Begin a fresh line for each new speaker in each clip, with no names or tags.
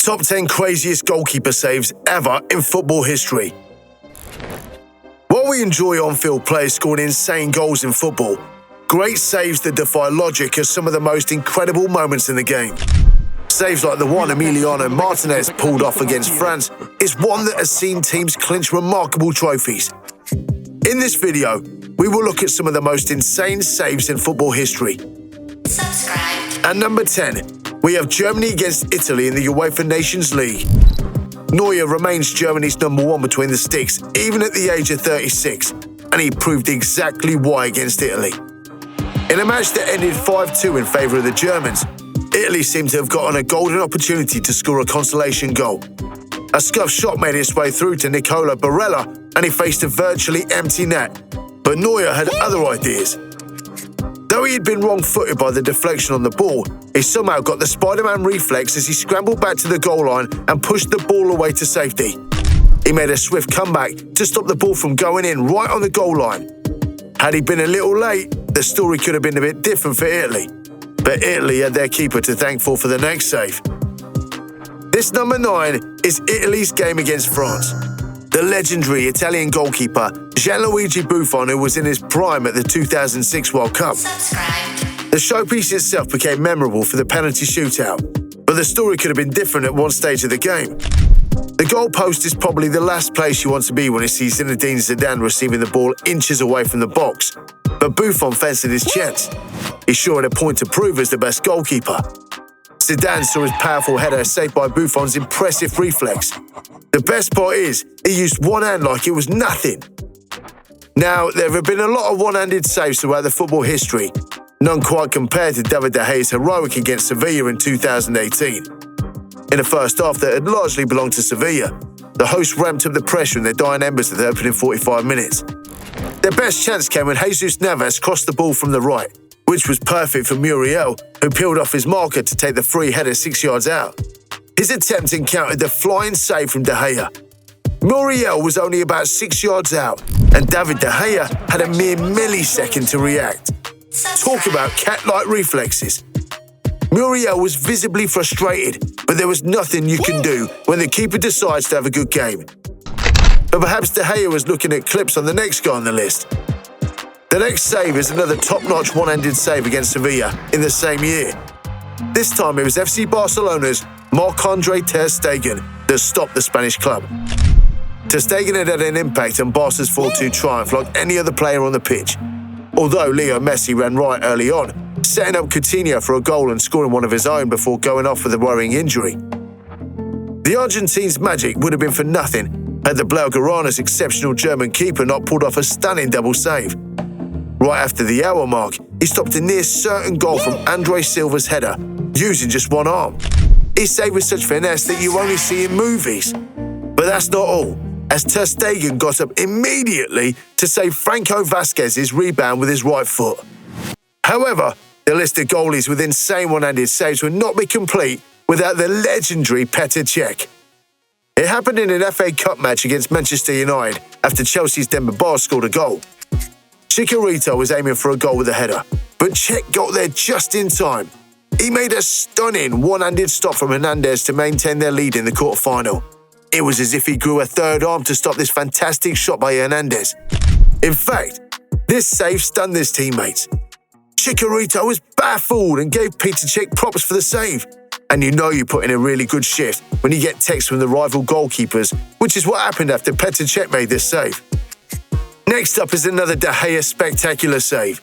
Top 10 craziest goalkeeper saves ever in football history. While we enjoy on-field players scoring insane goals in football, great saves that defy logic are some of the most incredible moments in the game. Saves like the one Emiliano Martinez pulled off against France is one that has seen teams clinch remarkable trophies. In this video, we will look at some of the most insane saves in football history.
Subscribe.
At number 10, we have Germany against Italy in the UEFA Nations League. Neuer remains Germany's number one between the sticks, even at the age of 36, and he proved exactly why against Italy. In a match that ended 5-2 in favour of the Germans, Italy seemed to have gotten a golden opportunity to score a consolation goal. A scuffed shot made its way through to Nicola Barella, and he faced a virtually empty net. But Neuer had other ideas. Though he had been wrong-footed by the deflection on the ball, he somehow got the Spider-Man reflex as he scrambled back to the goal line and pushed the ball away to safety. He made a swift comeback to stop the ball from going in right on the goal line. Had he been a little late, the story could have been a bit different for Italy. But Italy had their keeper to thank for the next save. This number 9 is Italy's game against France. The legendary Italian goalkeeper Gianluigi Buffon, who was in his prime at the 2006 World Cup.
Subscribe.
The showpiece itself became memorable for the penalty shootout, but the story could have been different at one stage of the game. The goalpost is probably the last place you want to be when you see Zinedine Zidane receiving the ball inches away from the box, but Buffon fenced his chance. He sure had a point to prove as the best goalkeeper. Zidane saw his powerful header saved by Buffon's impressive reflex. The best part is, he used one hand like it was nothing. Now, there have been a lot of one-handed saves throughout the football history, none quite compared to David De Gea's heroic against Sevilla in 2018. In the first half that had largely belonged to Sevilla, the hosts ramped up the pressure in their dying embers at the opening 45 minutes. Their best chance came when Jesus Navas crossed the ball from the right, which was perfect for Muriel, who peeled off his marker to take the free header 6 yards out. His attempt encountered the flying save from De Gea. Muriel was only about 6 yards out, and David De Gea had a mere millisecond to react. Talk about cat-like reflexes. Muriel was visibly frustrated, but there was nothing you can do when the keeper decides to have a good game. But perhaps De Gea was looking at clips on the next guy on the list. The next save is another top-notch one-handed save against Sevilla in the same year. This time it was FC Barcelona's Marc-Andre Ter Stegen that stopped the Spanish club. Ter Stegen had an impact on Barca's 4-2 triumph like any other player on the pitch, although Leo Messi ran right early on, setting up Coutinho for a goal and scoring one of his own before going off with a worrying injury. The Argentines' magic would have been for nothing had the Blaugrana's exceptional German keeper not pulled off a stunning double save. Right after the hour mark, he stopped a near-certain goal from Andre Silva's header, using just one arm. He saved with such finesse that you only see in movies. But that's not all, as Ter Stegen got up immediately to save Franco Vasquez's rebound with his right foot. However, the list of goalies with insane one-handed saves would not be complete without the legendary Petr Cech. It happened in an FA Cup match against Manchester United after Chelsea's Demba Ba scored a goal. Chicharito was aiming for a goal with a header, but Cech got there just in time. He made a stunning one-handed stop from Hernandez to maintain their lead in the quarter-final. It was as if he grew a third arm to stop this fantastic shot by Hernandez. In fact, this save stunned his teammates. Chicharito was baffled and gave Petr Cech props for the save. And you know you put in a really good shift when you get texts from the rival goalkeepers, which is what happened after Petr Cech made this save. Next up is another De Gea spectacular save.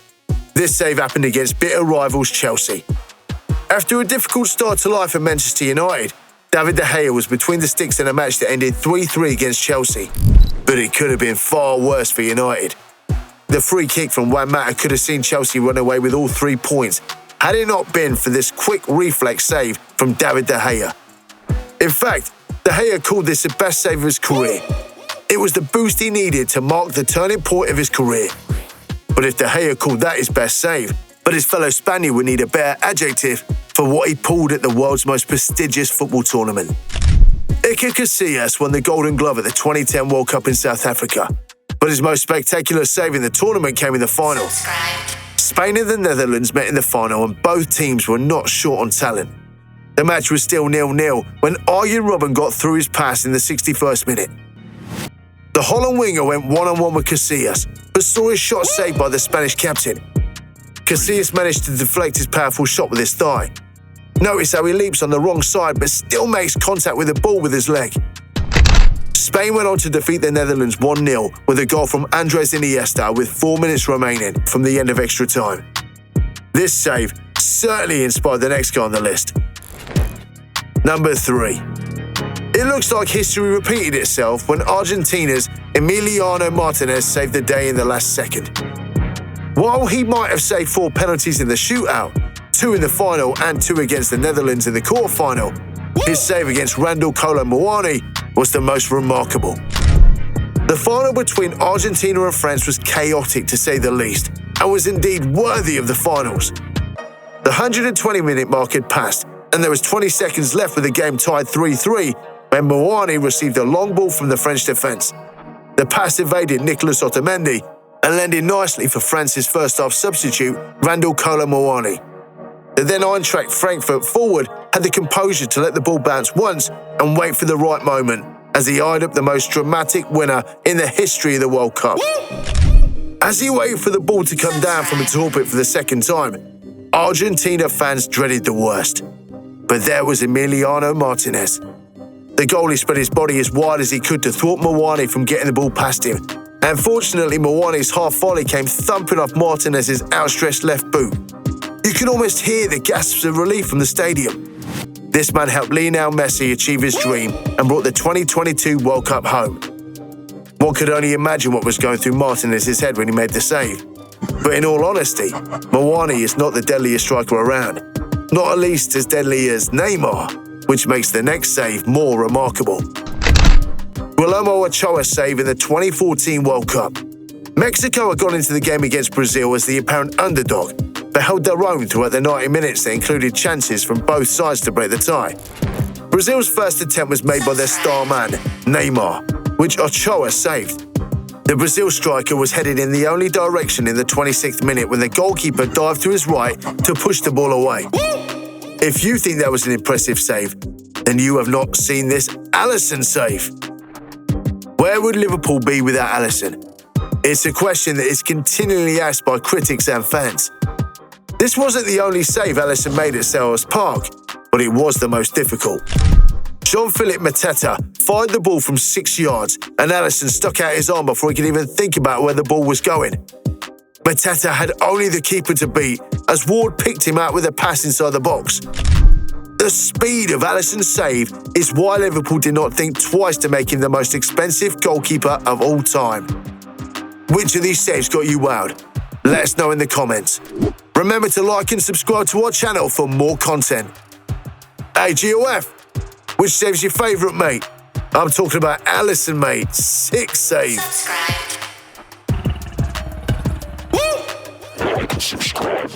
This save happened against bitter rivals Chelsea. After a difficult start to life at Manchester United, David De Gea was between the sticks in a match that ended 3-3 against Chelsea. But it could have been far worse for United. The free kick from Juan Mata could have seen Chelsea run away with all 3 points, had it not been for this quick reflex save from David De Gea. In fact, De Gea called this the best save of his career. It was the boost he needed to mark the turning point of his career. But if De Gea called that his best save, but his fellow Spaniard would need a better adjective for what he pulled at the world's most prestigious football tournament. Iker Casillas won the Golden Glove at the 2010 World Cup in South Africa, but his most spectacular save in the tournament came in the final.
Subscribe.
Spain and the Netherlands met in the final and both teams were not short on talent. The match was still 0-0 when Arjen Robben got through his pass in the 61st minute. The Holland winger went one-on-one with Casillas, but saw his shot saved by the Spanish captain. Casillas managed to deflect his powerful shot with his thigh. Notice how he leaps on the wrong side but still makes contact with the ball with his leg. Spain went on to defeat the Netherlands 1-0 with a goal from Andres Iniesta with 4 minutes remaining from the end of extra time. This save certainly inspired the next guy on the list. Number 3. It looks like history repeated itself when Argentina's Emiliano Martinez saved the day in the last second. While he might have saved 4 penalties in the shootout, 2 in the final and 2 against the Netherlands in the quarterfinal, his save against Randall Kolo Muani was the most remarkable. The final between Argentina and France was chaotic to say the least, and was indeed worthy of the finals. The 120-minute mark had passed, and there was 20 seconds left with the game tied 3-3 when Muani received a long ball from the French defence. The pass evaded Nicolas Otamendi and landed nicely for France's first-half substitute, Randall Kolo Muani. The then Eintracht Frankfurt forward had the composure to let the ball bounce once and wait for the right moment as he eyed up the most dramatic winner in the history of the World Cup. As he waited for the ball to come down from its orbit for the second time, Argentina fans dreaded the worst. But there was Emiliano Martinez. The goalie spread his body as wide as he could to thwart Muani from getting the ball past him. And fortunately, Muani's half volley came thumping off Martinez's outstretched left boot. You can almost hear the gasps of relief from the stadium. This man helped Lionel Messi achieve his dream and brought the 2022 World Cup home. One could only imagine what was going through Martinez's head when he made the save. But in all honesty, Muani is not the deadliest striker around, not at least as deadly as Neymar, which makes the next save more remarkable. Guillermo Ochoa's save in the 2014 World Cup. Mexico had gone into the game against Brazil as the apparent underdog, but held their own throughout the 90 minutes that included chances from both sides to break the tie. Brazil's first attempt was made by their star man, Neymar, which Ochoa saved. The Brazil striker was headed in the only direction in the 26th minute when the goalkeeper dived to his right to push the ball away. If you think that was an impressive save, then you have not seen this Alisson save. Where would Liverpool be without Alisson? It's a question that is continually asked by critics and fans. This wasn't the only save Alisson made at Selhurst Park, but it was the most difficult. Jean-Philippe Mateta fired the ball from 6 yards and Alisson stuck out his arm before he could even think about where the ball was going. Mateta had only the keeper to beat as Ward picked him out with a pass inside the box. The speed of Alisson's save is why Liverpool did not think twice to make him the most expensive goalkeeper of all time. Which of these saves got you wowed? Let us know in the comments. Remember to like and subscribe to our channel for more content. Hey G.O.F, which save's your favourite, mate? I'm talking about Alisson, mate. Sick save.
Subscribe.
Like and subscribe.